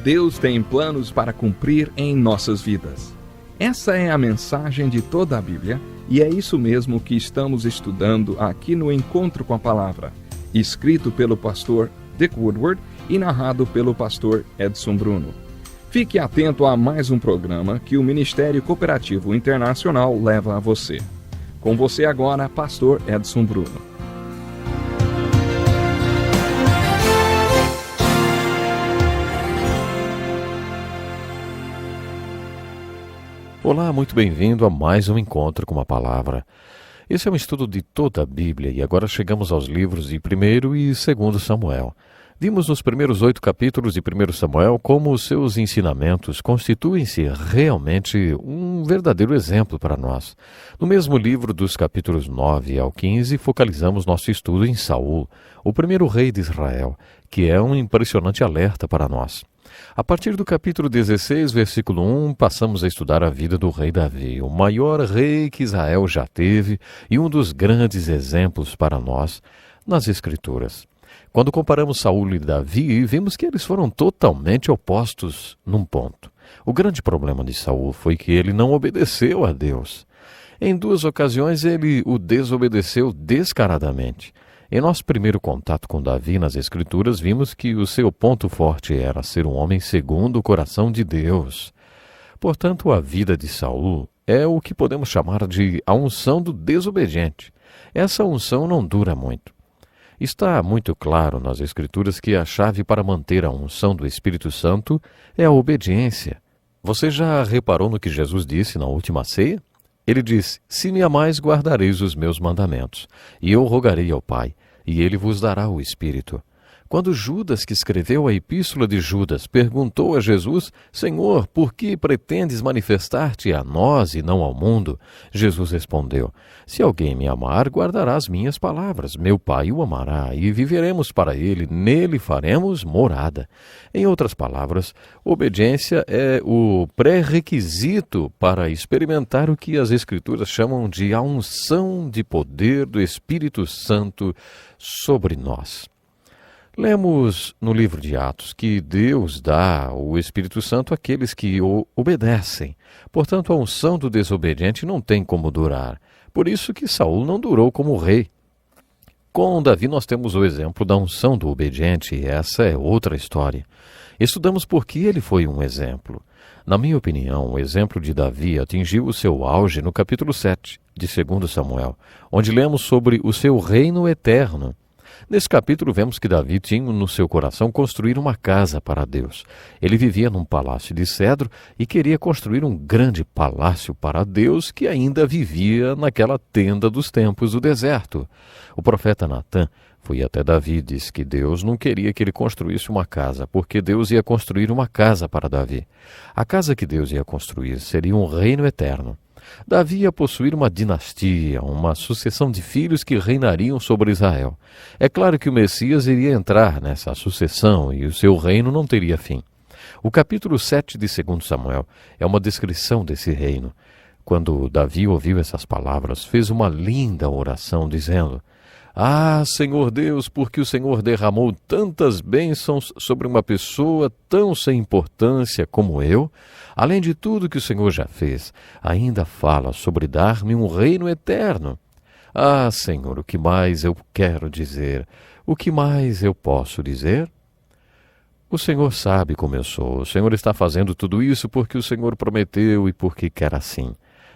Deus tem planos para cumprir em nossas vidas. Essa é a mensagem de toda a Bíblia e é isso mesmo que estamos estudando aqui no Encontro com a Palavra, escrito pelo pastor Dick Woodward e narrado pelo pastor Edson Bruno. Fique atento a mais um programa que o Ministério Cooperativo Internacional leva a você. Com você agora, pastor Edson Bruno. Olá, muito bem-vindo a mais um Encontro com a Palavra. Esse é um estudo de toda a Bíblia e agora chegamos aos livros de 1º e 2º Samuel. Vimos nos primeiros 8 capítulos de 1º Samuel como os seus ensinamentos constituem-se realmente um verdadeiro exemplo para nós. No mesmo livro dos capítulos 9 ao 15, focalizamos nosso estudo em Saul, o primeiro rei de Israel, que é um impressionante alerta para nós. A partir do capítulo 16, versículo 1, passamos a estudar a vida do rei Davi, o maior rei que Israel já teve e um dos grandes exemplos para nós nas Escrituras. Quando comparamos Saul e Davi, vimos que eles foram totalmente opostos num ponto. O grande problema de Saul foi que ele não obedeceu a Deus. Em 2 ocasiões ele o desobedeceu descaradamente. Em nosso primeiro contato com Davi nas Escrituras, vimos que o seu ponto forte era ser um homem segundo o coração de Deus. Portanto, a vida de Saul é o que podemos chamar de a unção do desobediente. Essa unção não dura muito. Está muito claro nas Escrituras que a chave para manter a unção do Espírito Santo é a obediência. Você já reparou no que Jesus disse na última ceia? Ele diz: "Se me amais, guardareis os meus mandamentos, e eu rogarei ao Pai, e ele vos dará o Espírito." Quando Judas, que escreveu a Epístola de Judas, perguntou a Jesus: "Senhor, por que pretendes manifestar-te a nós e não ao mundo?" Jesus respondeu: "Se alguém me amar, guardará as minhas palavras. Meu Pai o amará, e viveremos para ele, nele faremos morada." Em outras palavras, obediência é o pré-requisito para experimentar o que as Escrituras chamam de a unção de poder do Espírito Santo sobre nós. Lemos no livro de Atos que Deus dá o Espírito Santo àqueles que o obedecem. Portanto, a unção do desobediente não tem como durar. Por isso que Saul não durou como rei. Com Davi nós temos o exemplo da unção do obediente, e essa é outra história. Estudamos por que ele foi um exemplo. Na minha opinião, o exemplo de Davi atingiu o seu auge no capítulo 7 de 2 Samuel, onde lemos sobre o seu reino eterno. Nesse capítulo vemos que Davi tinha no seu coração construir uma casa para Deus. Ele vivia num palácio de cedro e queria construir um grande palácio para Deus que ainda vivia naquela tenda dos tempos do deserto. O profeta Natã foi até Davi e disse que Deus não queria que ele construísse uma casa, porque Deus ia construir uma casa para Davi. A casa que Deus ia construir seria um reino eterno. Davi ia possuir uma dinastia, uma sucessão de filhos que reinariam sobre Israel. É claro que o Messias iria entrar nessa sucessão e o seu reino não teria fim. O capítulo 7 de 2 Samuel é uma descrição desse reino. Quando Davi ouviu essas palavras, fez uma linda oração dizendo: "Ah, Senhor Deus, porque o Senhor derramou tantas bênçãos sobre uma pessoa tão sem importância como eu, além de tudo que o Senhor já fez, ainda fala sobre dar-me um reino eterno. Ah, Senhor, o que mais eu quero dizer? O que mais eu posso dizer?" O Senhor sabe como eu sou. O Senhor está fazendo tudo isso porque o Senhor prometeu e porque quer assim.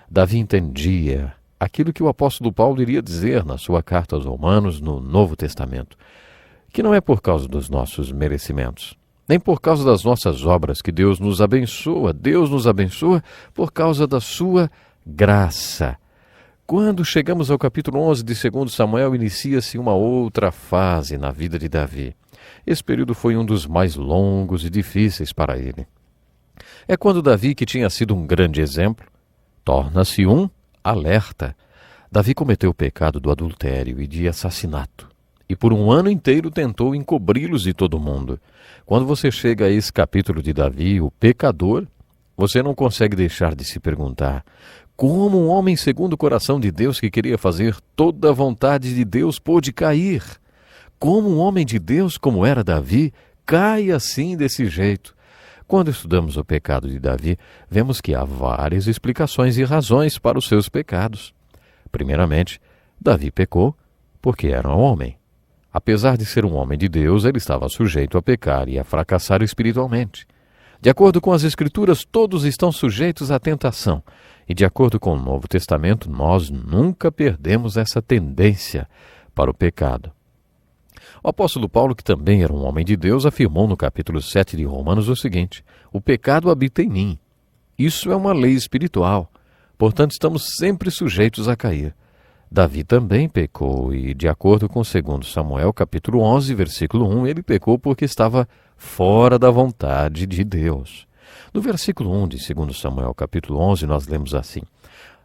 Davi entendia aquilo que o apóstolo Paulo iria dizer na sua carta aos Romanos no Novo Testamento, que não é por causa dos nossos merecimentos, nem por causa das nossas obras que Deus nos abençoa por causa da sua graça. Quando chegamos ao capítulo 11 de 2 Samuel, inicia-se uma outra fase na vida de Davi. Esse período foi um dos mais longos e difíceis para ele. É quando Davi, que tinha sido um grande exemplo, torna-se um alerta. Davi cometeu o pecado do adultério e de assassinato, e por um ano inteiro tentou encobri-los de todo mundo. Quando você chega a esse capítulo de Davi, o pecador, você não consegue deixar de se perguntar: como um homem segundo o coração de Deus que queria fazer toda a vontade de Deus pôde cair? Como um homem de Deus como era Davi, cai assim desse jeito? Quando estudamos o pecado de Davi, vemos que há várias explicações e razões para os seus pecados. Primeiramente, Davi pecou porque era um homem. Apesar de ser um homem de Deus, ele estava sujeito a pecar e a fracassar espiritualmente. De acordo com as Escrituras, todos estão sujeitos à tentação. E de acordo com o Novo Testamento, nós nunca perdemos essa tendência para o pecado. O apóstolo Paulo, que também era um homem de Deus, afirmou no capítulo 7 de Romanos o seguinte: o pecado habita em mim. Isso é uma lei espiritual. Portanto, estamos sempre sujeitos a cair. Davi também pecou e, de acordo com 2 Samuel, capítulo 11, versículo 1, ele pecou porque estava fora da vontade de Deus. No versículo 1 de 2 Samuel, capítulo 11, nós lemos assim: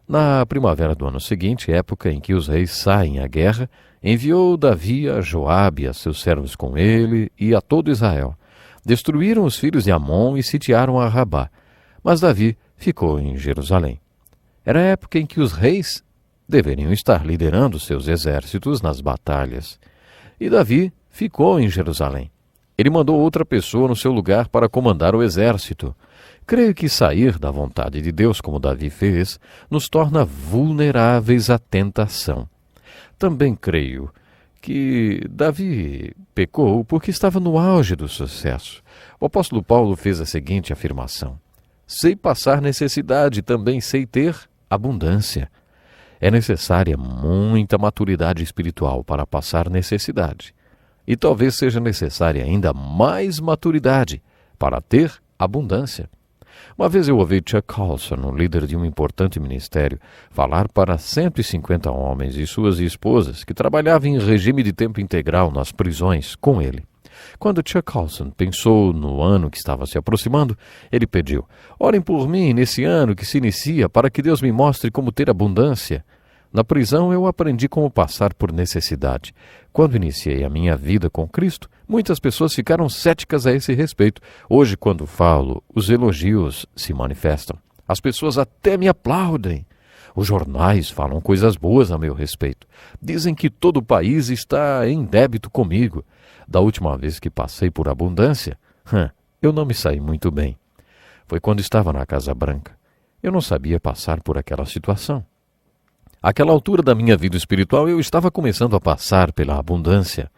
na primavera do ano seguinte, época em que os reis saem à guerra, enviou Davi a Joabe e a seus servos com ele e a todo Israel. Destruíram os filhos de Amon e sitiaram a Rabá, mas Davi ficou em Jerusalém. Era a época em que os reis deveriam estar liderando seus exércitos nas batalhas. E Davi ficou em Jerusalém. Ele mandou outra pessoa no seu lugar para comandar o exército. Creio que sair da vontade de Deus, como Davi fez, nos torna vulneráveis à tentação. Também creio que Davi pecou porque estava no auge do sucesso. O apóstolo Paulo fez a seguinte afirmação: sei passar necessidade, também sei ter abundância. É necessária muita maturidade espiritual para passar necessidade. E talvez seja necessária ainda mais maturidade para ter abundância. Uma vez eu ouvi Chuck Colson, um líder de um importante ministério, falar para 150 homens e suas esposas que trabalhavam em regime de tempo integral nas prisões com ele. Quando Chuck Colson pensou no ano que estava se aproximando, ele pediu: orem por mim nesse ano que se inicia para que Deus me mostre como ter abundância. Na prisão eu aprendi como passar por necessidade. Quando iniciei a minha vida com Cristo, muitas pessoas ficaram céticas a esse respeito. Hoje, quando falo, os elogios se manifestam. As pessoas até me aplaudem. Os jornais falam coisas boas a meu respeito. Dizem que todo o país está em débito comigo. Da última vez que passei por abundância, eu não me saí muito bem. Foi quando estava na Casa Branca. Eu não sabia passar por aquela situação. Àquela altura da minha vida espiritual, eu estava começando a passar pela abundância.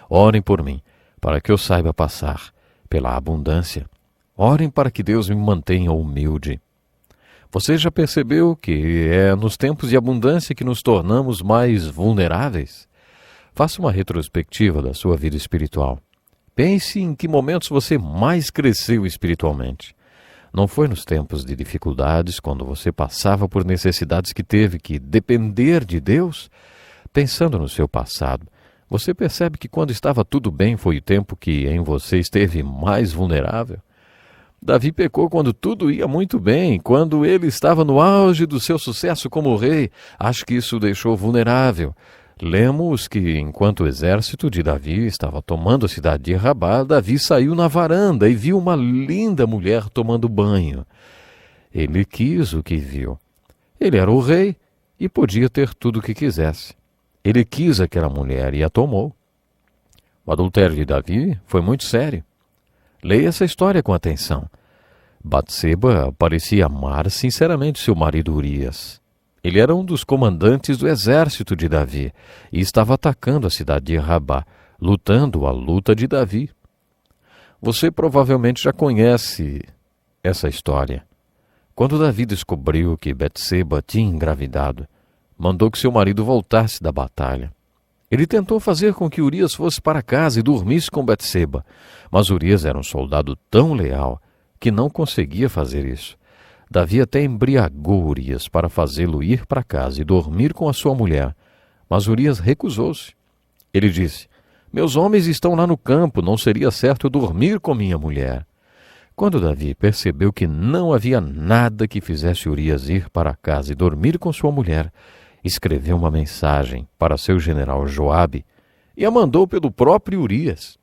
Orem por mim, para que eu saiba passar pela abundância. Orem para que Deus me mantenha humilde. Você já percebeu que é nos tempos de abundância que nos tornamos mais vulneráveis? Faça uma retrospectiva da sua vida espiritual. Pense em que momentos você mais cresceu espiritualmente. Não foi nos tempos de dificuldades, quando você passava por necessidades que teve que depender de Deus? Pensando no seu passado, você percebe que quando estava tudo bem foi o tempo que em você esteve mais vulnerável? Davi pecou quando tudo ia muito bem, quando ele estava no auge do seu sucesso como rei. Acho que isso o deixou vulnerável. Lemos que, enquanto o exército de Davi estava tomando a cidade de Rabá, Davi saiu na varanda e viu uma linda mulher tomando banho. Ele quis o que viu. Ele era o rei e podia ter tudo o que quisesse. Ele quis aquela mulher e a tomou. O adultério de Davi foi muito sério. Leia essa história com atenção. Batseba parecia amar sinceramente seu marido Urias. Ele era um dos comandantes do exército de Davi e estava atacando a cidade de Rabá, lutando a luta de Davi. Você provavelmente já conhece essa história. Quando Davi descobriu que Batseba tinha engravidado, mandou que seu marido voltasse da batalha. Ele tentou fazer com que Urias fosse para casa e dormisse com Batseba, mas Urias era um soldado tão leal que não conseguia fazer isso. Davi até embriagou Urias para fazê-lo ir para casa e dormir com a sua mulher, mas Urias recusou-se. Ele disse: meus homens estão lá no campo, não seria certo eu dormir com minha mulher. Quando Davi percebeu que não havia nada que fizesse Urias ir para casa e dormir com sua mulher, escreveu uma mensagem para seu general Joabe e a mandou pelo próprio Urias.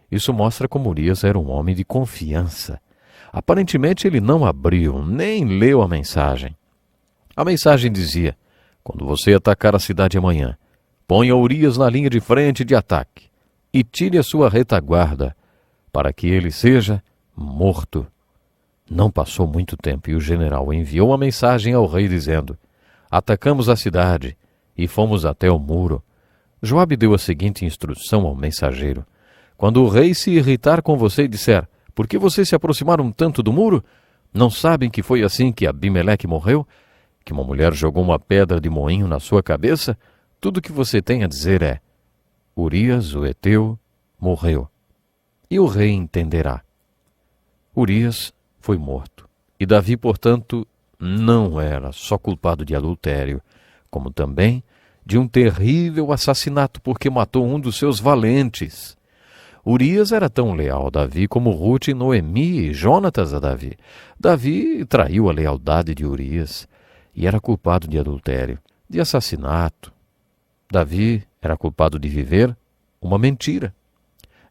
Isso mostra como Urias era um homem de confiança. Aparentemente ele não abriu, nem leu a mensagem. A mensagem dizia: quando você atacar a cidade amanhã, ponha Urias na linha de frente de ataque e tire a sua retaguarda, para que ele seja morto. Não passou muito tempo e o general enviou uma mensagem ao rei dizendo: atacamos a cidade e fomos até o muro. Joabe deu a seguinte instrução ao mensageiro: quando o rei se irritar com você e disser: por que vocês se aproximaram tanto do muro? Não sabem que foi assim que Abimeleque morreu? Que uma mulher jogou uma pedra de moinho na sua cabeça? Tudo que você tem a dizer é: Urias, o heteu, morreu. E o rei entenderá. Urias foi morto. E Davi, portanto, não era só culpado de adultério, como também de um terrível assassinato porque matou um dos seus valentes. Urias era tão leal a Davi como Rute, Noemi e Jonatas a Davi. Davi traiu a lealdade de Urias e era culpado de adultério, de assassinato. Davi era culpado de viver uma mentira.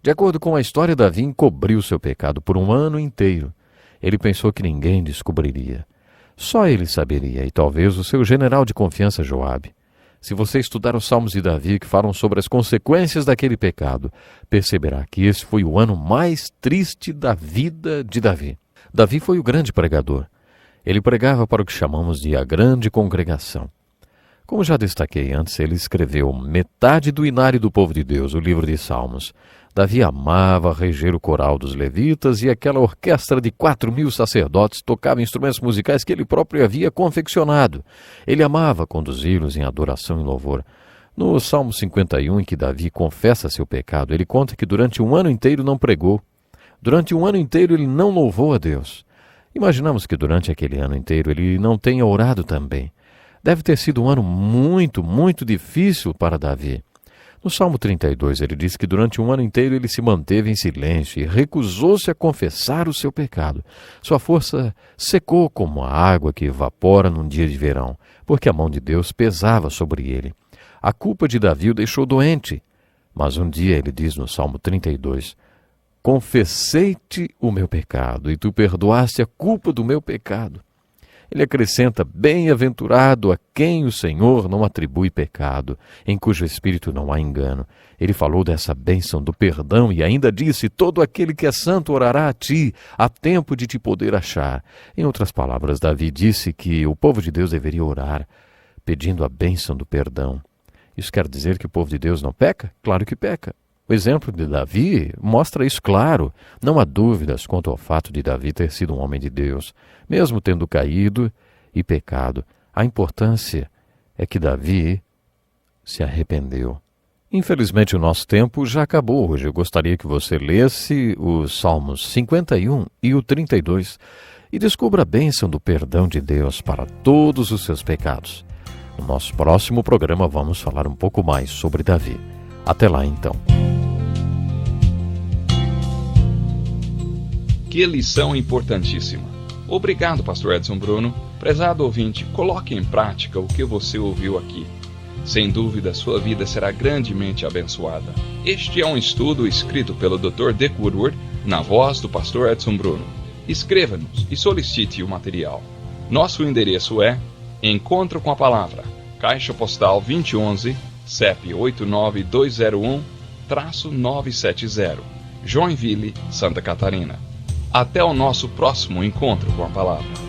De acordo com a história, Davi encobriu seu pecado por um ano inteiro. Ele pensou que ninguém descobriria. Só ele saberia, e talvez o seu general de confiança, Joabe. Se você estudar os Salmos de Davi que falam sobre as consequências daquele pecado, perceberá que esse foi o ano mais triste da vida de Davi. Davi foi o grande pregador. Ele pregava para o que chamamos de a grande congregação. Como já destaquei antes, ele escreveu metade do inário do povo de Deus, o livro de Salmos. Davi amava reger o coral dos levitas e aquela orquestra de 4.000 sacerdotes tocava instrumentos musicais que ele próprio havia confeccionado. Ele amava conduzi-los em adoração e louvor. No Salmo 51, em que Davi confessa seu pecado, ele conta que durante um ano inteiro não pregou. Durante um ano inteiro ele não louvou a Deus. Imaginamos que durante aquele ano inteiro ele não tenha orado também. Deve ter sido um ano muito, muito difícil para Davi. No Salmo 32, ele diz que durante um ano inteiro ele se manteve em silêncio e recusou-se a confessar o seu pecado. Sua força secou como a água que evapora num dia de verão, porque a mão de Deus pesava sobre ele. A culpa de Davi o deixou doente. Mas um dia ele diz no Salmo 32, confessei-te o meu pecado, e tu perdoaste a culpa do meu pecado. Ele acrescenta, bem-aventurado a quem o Senhor não atribui pecado, em cujo espírito não há engano. Ele falou dessa bênção do perdão e ainda disse, todo aquele que é santo orará a ti, há tempo de te poder achar. Em outras palavras, Davi disse que o povo de Deus deveria orar, pedindo a bênção do perdão. Isso quer dizer que o povo de Deus não peca? Claro que peca. O exemplo de Davi mostra isso claro. Não há dúvidas quanto ao fato de Davi ter sido um homem de Deus, mesmo tendo caído e pecado. A importância é que Davi se arrependeu. Infelizmente o nosso tempo já acabou hoje. Eu gostaria que você lesse os Salmos 51 e o 32 e descubra a bênção do perdão de Deus para todos os seus pecados. No nosso próximo programa vamos falar um pouco mais sobre Davi. Até lá então. Que lição importantíssima. Obrigado, pastor Edson Bruno. Prezado ouvinte, coloque em prática o que você ouviu aqui. Sem dúvida, sua vida será grandemente abençoada. Este é um estudo escrito pelo Dr. Dick Woodward, na voz do pastor Edson Bruno. Escreva-nos e solicite o material. Nosso endereço é Encontro com a Palavra, Caixa Postal 2011, CEP 89201-970, Joinville, Santa Catarina. Até o nosso próximo encontro com a Palavra.